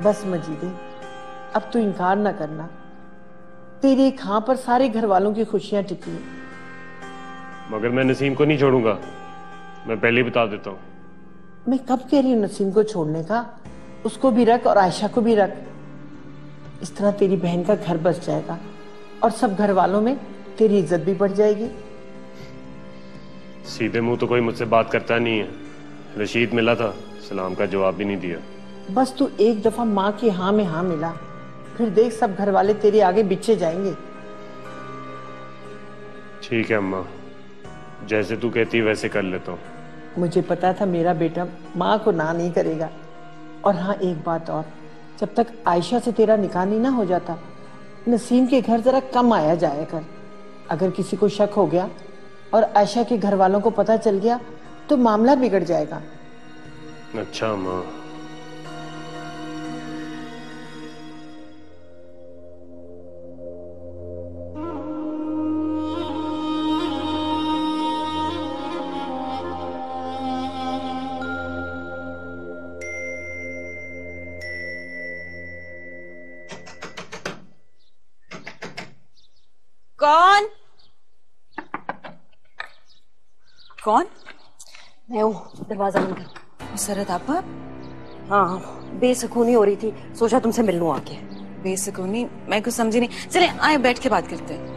बस मजीदे, अब तू इनकार ना करना। तेरी एक हाँ पर सारे घर वालों की खुशियां टिकी हैं। मगर मैं नसीम को नहीं छोड़ूंगा, मैं पहले ही बता देता हूँ। मैं कब कह रही हूँ नसीम को छोड़ने का? उसको भी रख और आयशा को भी रख। इस तरह तेरी बहन का घर बस जाएगा और सब घर वालों में तेरी इज्जत भी बढ़ जाएगी। सीधे मुंह तो कोई मुझसे बात करता नहीं है। रशीद मिला था, सलाम का जवाब भी नहीं दिया। बस तू एक दफा माँ की हाँ में हाँ मिला, फिर देख सब घर वाले तेरे आगे बिछे जाएंगे। ठीक है अम्मा, जैसे तू कहती वैसे कर लेता हूँ। मुझे पता था मेरा बेटा माँ को ना नहीं करेगा। और हाँ, एक बात और, जब तक आयशा से तेरा निकाह नहीं ना हो जाता, नसीम के घर जरा कम आया जाया कर। अगर किसी को शक हो गया और आयशा के घर वालों को पता चल गया तो मामला बिगड़ जाएगा। अच्छा अम्मा। कौन? कौन? मैं हूँ, दरवाजा बंद कर। सरत आपा? हाँ, बेसुकूनी हो रही थी, सोचा तुमसे मिल लूं आके। बेसुकूनी? मैं कुछ समझी नहीं। चले आए बैठ के बात करते हैं।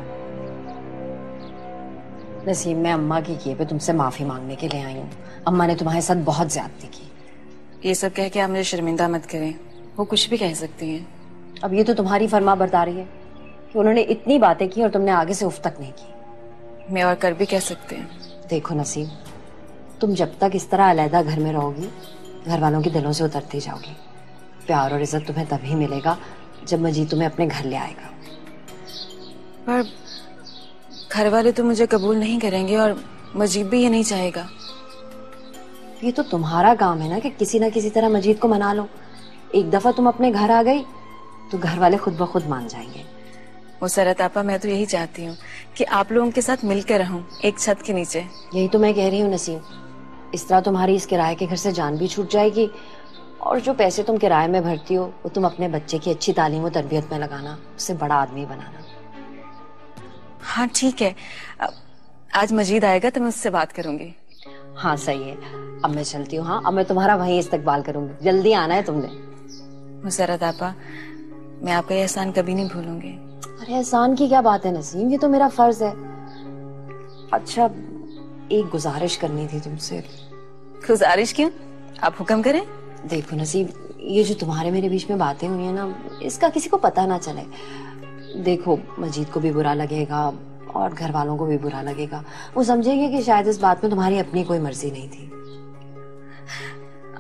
नसीम, मैं अम्मा की किए पे तुमसे माफी मांगने के लिए आई हूँ। अम्मा ने तुम्हारे साथ बहुत ज्यादती की। ये सब कह के आप मुझे शर्मिंदा मत करें, वो कुछ भी कह सकती हैं। अब ये तो तुम्हारी फरमा बरदारी है कि उन्होंने इतनी बातें की और तुमने आगे से उफ तक नहीं की। मैं और कर भी कह सकते हैं। देखो नसीम, तुम जब तक इस तरह अलहदा घर में रहोगी, घर वालों के दिलों से उतरती जाओगी। प्यार और इज्जत तुम्हें तभी मिलेगा जब मजीद तुम्हें अपने घर ले आएगा। पर घर वाले तो मुझे कबूल नहीं करेंगे और मजीद भी ये नहीं चाहेगा। ये तो तुम्हारा काम है ना कि किसी ना किसी तरह मजीद को मना लो। एक दफा तुम अपने घर आ गई तो घर वाले खुद ब खुद मान जाएंगे। वो सरत आपा, मैं तो यही चाहती हूँ कि आप लोगों के साथ मिलकर रहूं एक छत के नीचे। यही तो मैं कह रही हूँ नसीम, इस तरह तुम्हारी इस किराए के घर से जान भी छूट जाएगी और जो पैसे तुम किराए में भरती हो वो तुम अपने बच्चे की अच्छी तालीम और तरबियत में लगाना, उससे बड़ा आदमी बनाना। हाँ ठीक है, आज मजीद आएगा तो मैं उससे बात करूंगी। हाँ सही है, अब मैं चलती हूँ। हाँ, अब मैं तुम्हारा वहीं इस्तकबाल करूंगी, जल्दी आना है तुमने। मुसरत आपा, मैं आपका ये एहसान कभी नहीं भूलूंगी। अरे एहसान की क्या बात है नसीम, ये तो मेरा फर्ज है। अच्छा, एक गुजारिश करनी थी तुमसे। गुजारिश क्यों? आप हुक्म करें। देखो नसीम, ये जो तुम्हारे मेरे बीच में बातें हुई है ना, इसका किसी को पता ना चले। देखो, मजीद को भी बुरा लगेगा और घर वालों को भी बुरा लगेगा। वो समझेंगे कि शायद इस बात में तुम्हारी अपनी कोई मर्जी नहीं थी।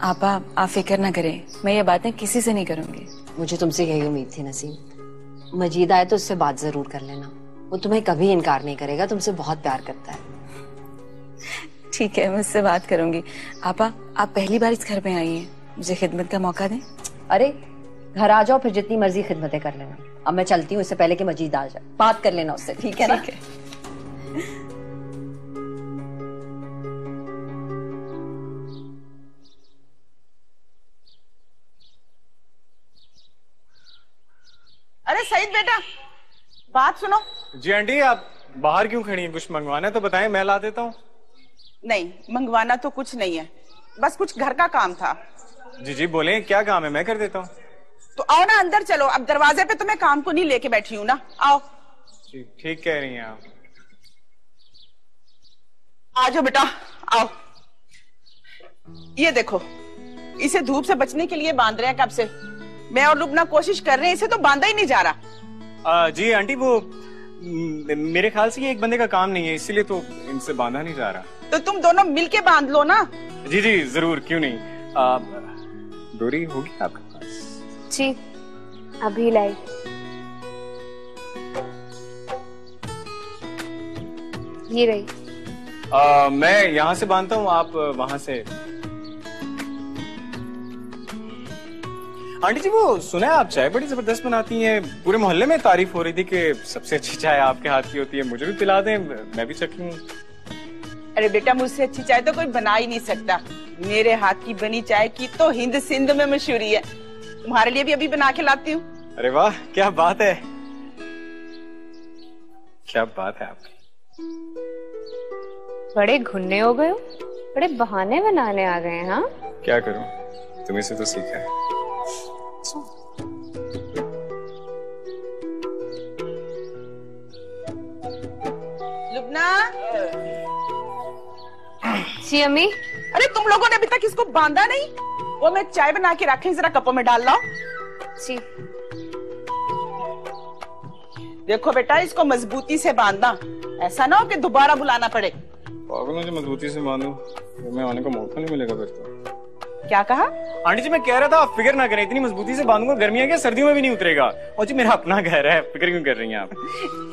आपा, आप फिक्र ना करें, मैं ये बातें किसी से नहीं करूंगी। मुझे तुमसे यही उम्मीद थी नसीम। मजीद आए तो उससे बात जरूर कर लेना, वो तुम्हें कभी इनकार नहीं करेगा, तुमसे बहुत प्यार करता है। ठीक है, मैं उससे बात करूंगी। आपा, आप पहली बार इस घर में आई हैं, मुझे खिदमत का मौका दें। अरे घर आ जाओ, फिर जितनी मर्जी खिदमतें कर लेना। अब मैं चलती हूँ, इससे पहले कि मजीद आ जाए। बात कर लेना उससे, ठीक है ना? ठीक है। अरे सईद बेटा, बात सुनो। जी आंटी, आप बाहर क्यों खड़ी हैं? कुछ मंगवाना है तो बताएं, मैं ला देता हूँ। नहीं, मंगवाना तो कुछ नहीं है, बस कुछ घर का काम था। जी जी बोलें, क्या काम है, मैं कर देता हूँ। तो आओ ना अंदर चलो, अब दरवाजे पे तो मैं काम को नहीं लेके बैठी हूँ ना। आओ। जी ठीक कह रही हैं आप। आ जाओ बेटा, आओ। ये देखो, इसे धूप से बचने के लिए बांध रहे हैं कब से। मैं और लुबना कोशिश कर रहे हैं, इसे तो बांधा ही नहीं जा रहा। जी आंटी, वो मेरे ख्याल से ये एक बंदे का काम नहीं है, इसीलिए तो इनसे बांधा नहीं जा रहा। तो तुम दोनों मिलके बांध लो ना। जी जी जरूर, क्यों नहीं। डोरी होगी आपके पास? जी अभी लाई। ये रही। मैं यहाँ से बांधता हूँ, आप वहां से। आंटी जी, वो सुना है आप चाय बड़ी जबरदस्त बनाती हैं, पूरे मोहल्ले में तारीफ हो रही थी कि सबसे अच्छी चाय आपके हाथ की होती है। मुझे भी पिला दें, मैं भी चखूं। अरे बेटा, मुझसे अच्छी चाय तो कोई बना ही नहीं सकता। मेरे हाथ की बनी चाय की तो हिंद सिंध में मशहूरी है। तुम्हारे लिए भी अभी बना के लाती हूँ। अरे वाह, क्या बात है, क्या बात है आपकी। बड़े घुन्ने हो गए हो, बड़े बहाने बनाने आ गए हैं। हाँ, क्या करूं, तुम्हें से तो सीखा है। लुबना, जी अम्मी। अरे तुम लोगों ने अभी तक इसको बांधा नहीं? वो मैं चाय बना के रखी, जरा कपों में डाल लाओ। जी। देखो बेटा, इसको मजबूती से बांधना, ऐसा ना हो कि दोबारा बुलाना पड़े। पागल मुझे मजबूती से बांधूं, मैं आने का मौका नहीं मिलेगा फिर तो। क्या कहा? आंटी जी मैं कह रहा था आप फिक्र ना करें, इतनी मजबूती से बांधूंगा गर्मियां क्या सर्दियों में भी नहीं उतरेगा। और जी मेरा अपना घर है, फिक्र क्यों कर रही हैं आप?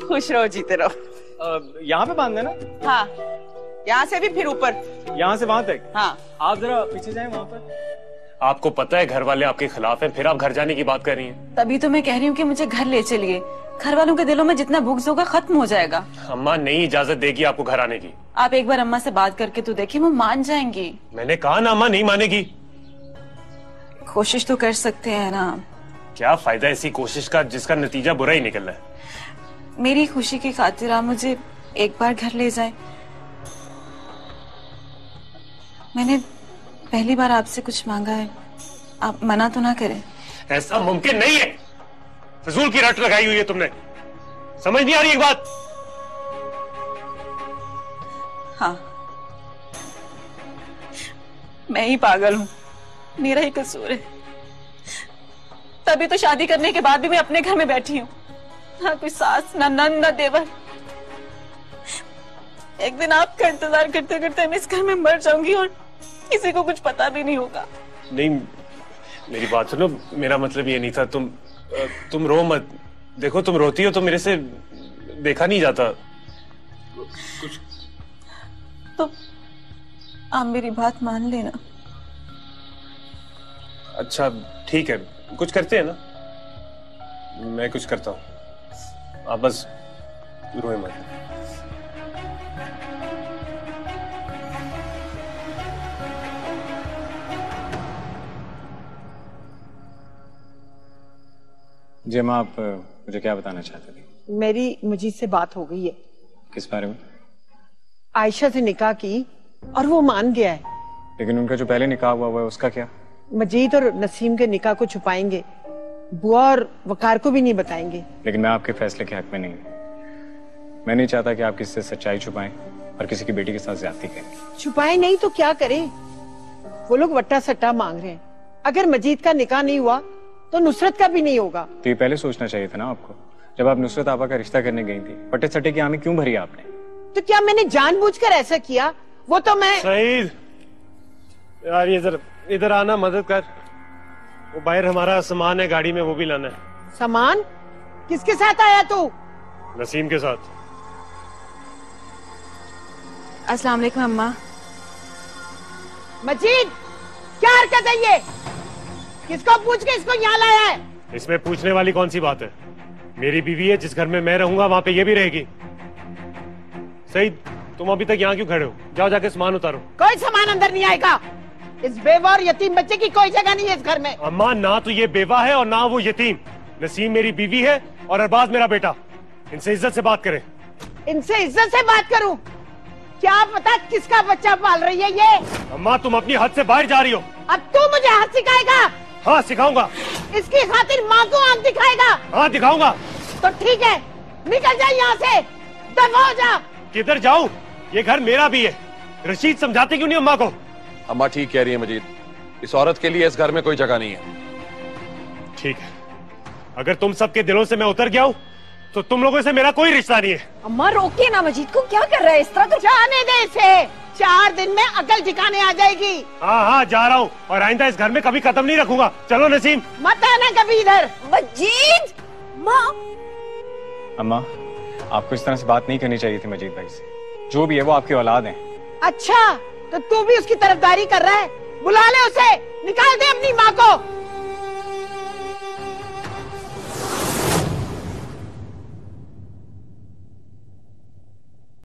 खुश रहो, जीते रहो। यहाँ पे बांधना ना? हाँ, यहाँ से भी फिर ऊपर। यहाँ से वहां तक? हाँ। आप जरा पीछे जाएं वहाँ पर। आपको पता है घर वाले आपके खिलाफ हैं, फिर आप घर जाने की बात कर रही हैं। तभी तो मैं कह रही हूँ कि मुझे घर ले चलिए, घर वालों के दिलों में जितना बुग़्ज़ होगा खत्म हो जाएगा। अम्मा नहीं इजाजत देगी आपको घर आने की। आप एक बार अम्मा से बात करके तो देखिए, वो मान जाएंगी। मैंने कहा ना अम्मा नहीं मानेगी। कोशिश तो कर सकते हैं ना। क्या फायदा ऐसी कोशिश का जिसका नतीजा बुरा ही निकल रहा है। मेरी खुशी की खातिर आप मुझे एक बार घर ले जाएं। मैंने पहली बार आपसे कुछ मांगा है, आप मना तो ना करें। ऐसा मुमकिन नहीं है, फजूल की रट लगाई हुई है तुमने, समझ नहीं आ रही एक बात? हाँ, मैं ही पागल हूँ, मेरा ही कसूर है। तभी तो शादी करने के बाद भी मैं अपने घर में बैठी हूँ, ना कोई सास, ना नंद, ना देवर। एक दिन आपका इंतजार करते करते मैं इस घर में मर जाऊंगी और किसी को कुछ पता भी नहीं होगा। नहीं, मेरी बात सुनो, मेरा मतलब ये नहीं था। तुम रो मत। देखो तुम रोती हो तो मेरे से देखा नहीं जाता कुछ। तो आप मेरी बात मान लेना। अच्छा ठीक है, कुछ करते हैं ना, मैं कुछ करता हूँ, आप बस रोए मत। जी अम्मा, आप मुझे क्या बताना चाहते थे? मेरी मजीद से बात हो गई है। किस बारे में? आयशा से निकाह की और वो मान गया है। लेकिन उनका जो पहले निकाह हुआ है उसका क्या? मजीद और नसीम के निकाह को छुपाएंगे, बुआ और वकार को भी नहीं बताएंगे। लेकिन मैं आपके फैसले के हक में नहीं हूँ। मैं नहीं चाहता कि आप किसी से सच्चाई छुपाएं और किसी की बेटी के साथ ज्यादती करें। छुपाए नहीं तो क्या करें? वो लोग वट्टा सट्टा मांग रहे हैं। अगर मजीद का निकाह नहीं हुआ तो नुसरत का भी नहीं होगा। तो ये पहले सोचना चाहिए था ना आपको, जब आप नुसरत आपा का रिश्ता करने गई थी। वट्टे सट्टे की हामी क्यों भरी आपने? तो क्या मैंने जानबूझकर ऐसा किया? वो तो मैं। सईद यार, ये इधर आना, मदद कर। वो बाहर हमारा सामान है गाड़ी में, वो भी लाना है। सामान? किसके साथ आया तू? नसीम के साथ। अस्सलाम वालेकुम अम्मा। मजीद, क्या हरकत है ये? किसको पूछ के इसको यहाँ लाया है? इसमें पूछने वाली कौन सी बात है? मेरी बीवी है, जिस घर में मैं रहूंगा वहां पे ये भी रहेगी। सईद, तुम अभी तक यहाँ क्यों खड़े हो? जाओ जाके सामान उतारो। कोई सामान अंदर नहीं आएगा। इस बेवा और यतीम बच्चे की कोई जगह नहीं है इस घर में। अम्मा, ना तो ये बेवा है और ना वो यतीम। नसीम मेरी बीवी है और अरबाज मेरा बेटा। इनसे इज्जत से बात करें। इनसे इज्जत से बात करूं? क्या पता किसका बच्चा पाल रही है ये? अम्मा, तुम अपनी हद से बाहर जा रही हो। अब तू मुझे हाथ सिखाएगा? हाँ सिखाऊंगा। इसकी खातिर माँ को आंख दिखाएगा? हाँ दिखाऊंगा। तो ठीक है, निकल जा यहाँ से, दफा हो जा। किधर जाऊं? ये घर मेरा भी है। रशीद समझाते क्यों नहीं अम्मा को? अम्मा ठीक कह रही है मजीद, इस औरत के लिए इस घर में कोई जगह नहीं है। ठीक है, अगर तुम सबके दिलों से मैं उतर गया हूँ तो तुम लोगों से मेरा कोई रिश्ता नहीं है। अम्मा रोकिए ना मजीद को, क्या कर रहा है इस तरह? तो जाने दे इसे, 4 दिन में अकल ठिकाने आ जाएगी। हाँ हाँ जा रहा हूँ, और आइंदा इस घर में कभी कदम नहीं रखूंगा। चलो नसीम। मत आना कभी इधर। मजीद! माँ! अम्मा, आपको इस तरह से बात नहीं करनी चाहिए थी मजीद भाई से। जो भी है वो आपकी औलाद है। अच्छा, तो तू भी उसकी तरफदारी कर रहा है? बुला ले उसे, निकाल दे अपनी माँ को।